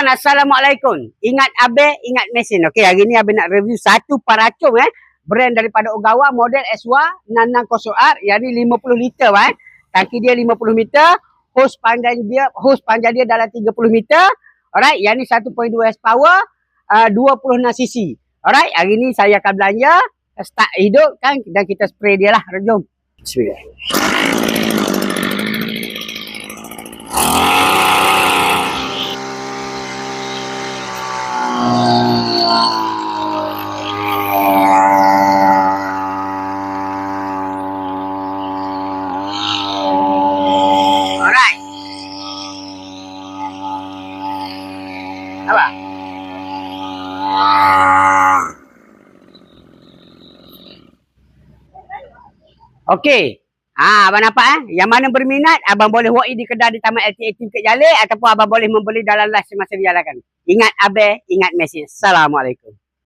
Assalamualaikum. Ingat Abe, ingat mesin. Okey, hari ni Abe nak review satu paracung brand daripada Ogawa, model S1 660R, yang ni 50 liter Tangki dia 50 meter, hos panjang dia dalam 30 meter. Alright, yang ni 1.2 horsepower, 26 cc. Alright, hari ni saya akan belanja, start hidup kan, dan kita spray dia lah. Jom. Bismillah. Alright. Apa? Okey. Abang nampak Yang mana berminat, abang boleh walk in di kedai di Taman LTA Bukit Jalil, ataupun abang boleh membeli dalam live semasa dia lakukan. Ingat Abe, ingat mesin. Assalamualaikum.